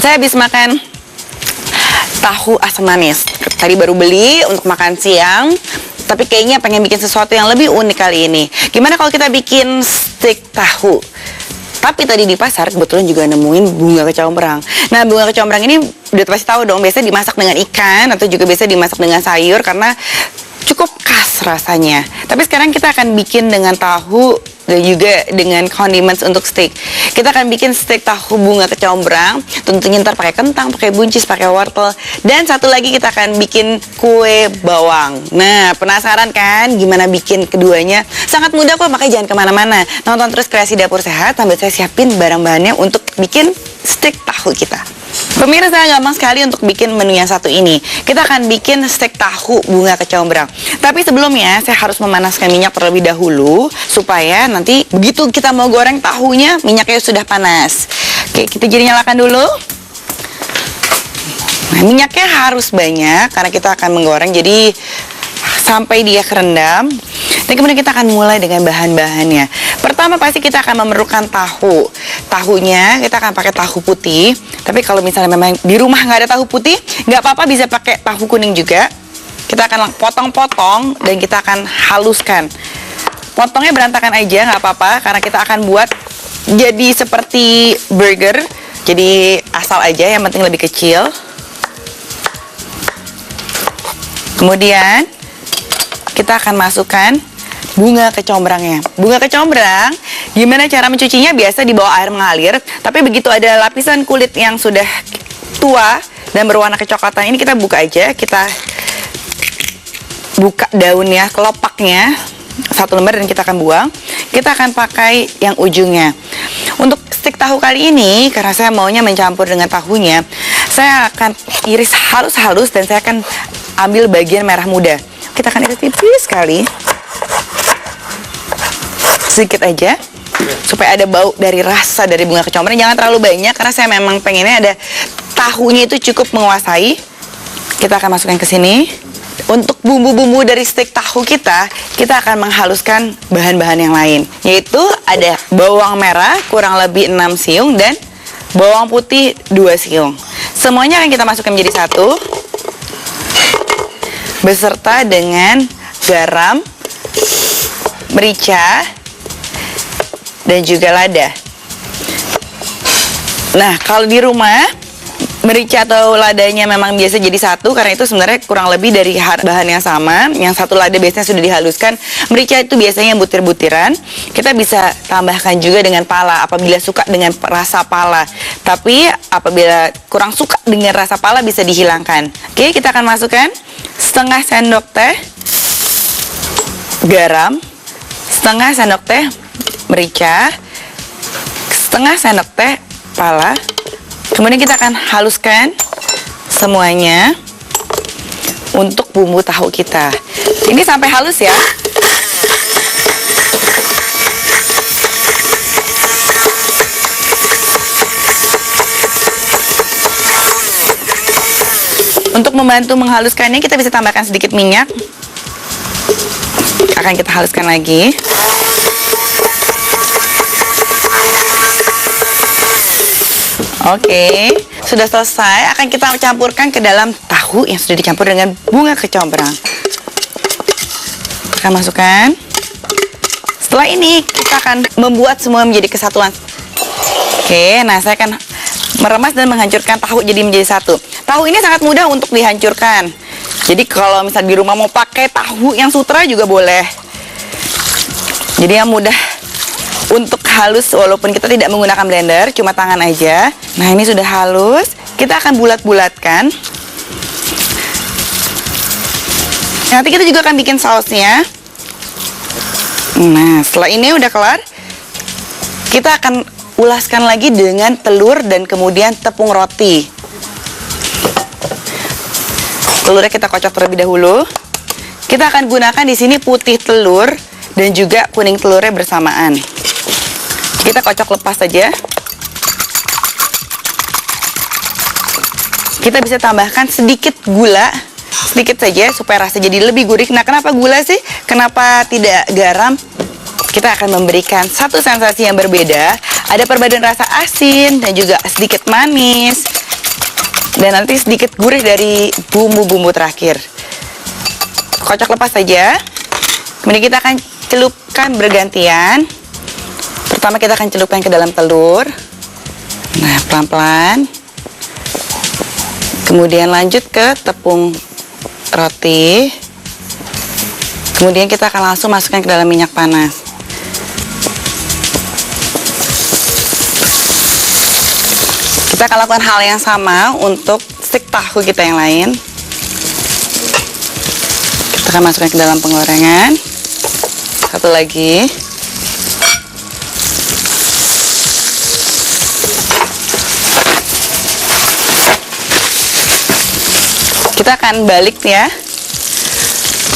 Saya habis makan tahu asam manis. Tadi baru beli untuk makan siang, tapi kayaknya pengen bikin sesuatu yang lebih unik kali ini. Gimana kalau kita bikin steak tahu? Tapi tadi di pasar kebetulan juga nemuin bunga kecombrang. Nah, bunga kecombrang ini udah pasti tahu dong, biasanya dimasak dengan ikan atau juga biasa dimasak dengan sayur karena cukup khas rasanya. Tapi sekarang kita akan bikin dengan tahu dan juga dengan condiments untuk steak. Kita akan bikin steak tahu bunga kecombrang. Tentunya ntar pakai kentang, pakai buncis, pakai wortel. Dan satu lagi kita akan bikin kue bawang. Nah, penasaran kan gimana bikin keduanya? Sangat mudah kok, makanya jangan kemana-mana. Nonton terus Kreasi Dapur Sehat sambil saya siapin barang-bahannya untuk bikin steak tahu kita. Pemirsa, gampang sekali untuk bikin menu yang satu ini. Kita akan bikin steak tahu bunga kecombrang. Tapi sebelumnya saya harus memanaskan minyak terlebih dahulu supaya nanti begitu kita mau goreng tahunya minyaknya sudah panas. Oke, kita jadi nyalakan dulu. Nah, minyaknya harus banyak karena kita akan menggoreng jadi sampai dia kerendam. Dan kemudian kita akan mulai dengan bahan-bahannya. Pertama pasti kita akan memerlukan tahu. Tahunya kita akan pakai tahu putih. Tapi kalau misalnya memang di rumah nggak ada tahu putih, nggak apa-apa, bisa pakai tahu kuning juga. Kita akan potong-potong dan kita akan haluskan. Potongnya berantakan aja nggak apa-apa karena kita akan buat jadi seperti burger. Jadi asal aja, yang penting lebih kecil. Kemudian kita akan masukkan bunga kecombrangnya. Bunga kecombrang, gimana cara mencucinya? Biasa di bawah air mengalir, tapi begitu ada lapisan kulit yang sudah tua dan berwarna kecoklatan, ini kita buka aja. Kita buka daunnya, kelopaknya, satu lembar, dan kita akan buang. Kita akan pakai yang ujungnya. Untuk stik tahu kali ini, karena saya maunya mencampur dengan tahunya, saya akan iris halus-halus dan saya akan ambil bagian merah muda. Kita akan iris tipis sekali, sedikit aja, supaya ada bau dari rasa dari bunga kecombrang. Jangan terlalu banyak karena saya memang pengennya ada tahunya itu cukup menguasai. Kita akan masukkan ke sini. Untuk bumbu-bumbu dari steak tahu kita akan menghaluskan bahan-bahan yang lain, yaitu ada bawang merah kurang lebih 6 siung dan bawang putih 2 siung. Semuanya akan kita masukkan menjadi satu, beserta dengan garam, merica, dan juga lada. Nah, kalau di rumah merica atau ladanya memang biasa jadi satu, karena itu sebenarnya kurang lebih dari bahan yang sama. Yang satu lada biasanya sudah dihaluskan, merica itu biasanya butir-butiran. Kita bisa tambahkan juga dengan pala apabila suka dengan rasa pala. Tapi apabila kurang suka dengan rasa pala bisa dihilangkan. Oke, kita akan masukkan setengah sendok teh garam, setengah sendok teh merica, setengah sendok teh pala. Kemudian kita akan haluskan semuanya untuk bumbu tahu kita. Ini sampai halus ya. Untuk membantu menghaluskannya, kita bisa tambahkan sedikit minyak. Akan kita haluskan lagi. Oke, sudah selesai. Akan kita campurkan ke dalam tahu yang sudah dicampur dengan bunga kecombrang. Kita masukkan. Setelah ini kita akan membuat semua menjadi kesatuan. Oke, nah saya akan meremas dan menghancurkan tahu jadi menjadi satu. Tahu ini sangat mudah untuk dihancurkan. Jadi kalau misal di rumah mau pakai tahu yang sutra juga boleh. Jadi yang mudah untuk halus, walaupun kita tidak menggunakan blender, cuma tangan aja. Nah, ini sudah halus. Kita akan bulat-bulatkan. Nanti kita juga akan bikin sausnya. Nah, setelah ini udah kelar, kita akan ulaskan lagi dengan telur dan kemudian tepung roti. Telurnya kita kocok terlebih dahulu. Kita akan gunakan di sini putih telur dan juga kuning telurnya bersamaan. Kita kocok lepas saja. Kita bisa tambahkan sedikit gula, sedikit saja supaya rasa jadi lebih gurih. Nah, kenapa gula sih? Kenapa tidak garam? Kita akan memberikan satu sensasi yang berbeda. Ada perpaduan rasa asin dan juga sedikit manis. Dan nanti sedikit gurih dari bumbu-bumbu terakhir. Kocok lepas saja. Kemudian kita akan celupkan bergantian. Pertama kita akan celupkan ke dalam telur. Nah, pelan-pelan. Kemudian lanjut ke tepung roti. Kemudian kita akan langsung masukkan ke dalam minyak panas. Kita akan lakukan hal yang sama untuk stik tahu kita yang lain. Kita akan masukkan ke dalam penggorengan. Satu lagi. Kita akan balik ya.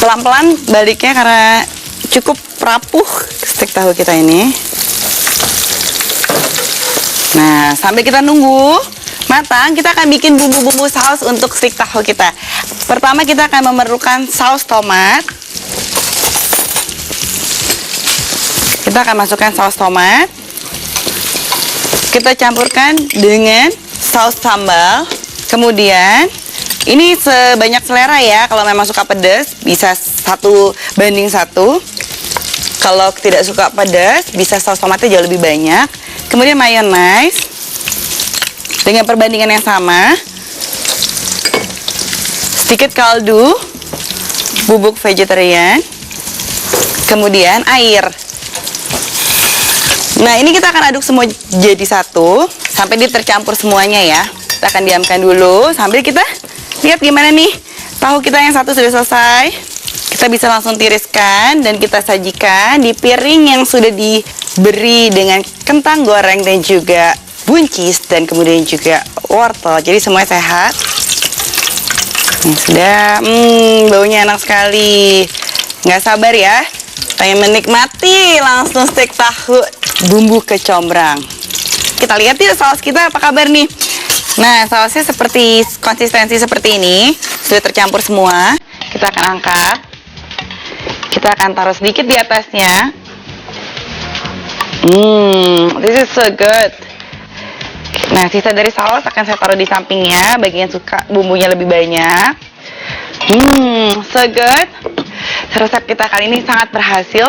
Pelan-pelan baliknya karena cukup rapuh stik tahu kita ini. Nah, sambil kita nunggu matang, kita akan bikin bumbu-bumbu saus untuk stik tahu kita. Pertama kita akan memerlukan saus tomat. Kita akan masukkan saus tomat. Kita campurkan dengan saus sambal. Kemudian ini sebanyak selera ya. Kalau memang suka pedas bisa 1:1. Kalau tidak suka pedas bisa saus tomatnya jauh lebih banyak. Kemudian mayonnaise dengan perbandingan yang sama. Sedikit kaldu, bubuk vegetarian. Kemudian air. Nah, ini kita akan aduk semua jadi satu sampai dia tercampur semuanya ya. Kita akan diamkan dulu sambil kita lihat gimana nih. Tahu kita yang satu sudah selesai. Kita bisa langsung tiriskan dan kita sajikan di piring yang sudah diberi dengan kentang goreng dan juga buncis dan kemudian juga wortel. Jadi semuanya sehat. Sudah, baunya enak sekali. Nggak sabar ya, pengen menikmati langsung stik tahu bumbu kecombrang. Kita lihat yuk saus kita apa kabar nih. Nah, sausnya seperti konsistensi seperti ini, sudah tercampur semua. Kita akan angkat. Kita akan taruh sedikit di atasnya. This is so good. Nah, sisa dari saus akan saya taruh di sampingnya, bagi yang suka bumbunya lebih banyak. So good. Resep kita kali ini sangat berhasil.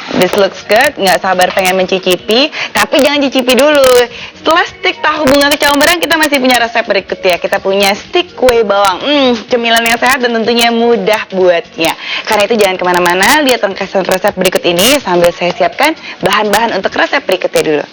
This looks good, nggak sabar pengen mencicipi. Tapi jangan cicipi dulu. Setelah stik tahu bunga kecombrang, kita masih punya resep berikutnya. Kita punya stik kue bawang. Cemilan yang sehat dan tentunya mudah buatnya. Karena itu jangan kemana-mana, lihat ringkasan resep berikut ini sambil saya siapkan bahan-bahan untuk resep berikutnya dulu.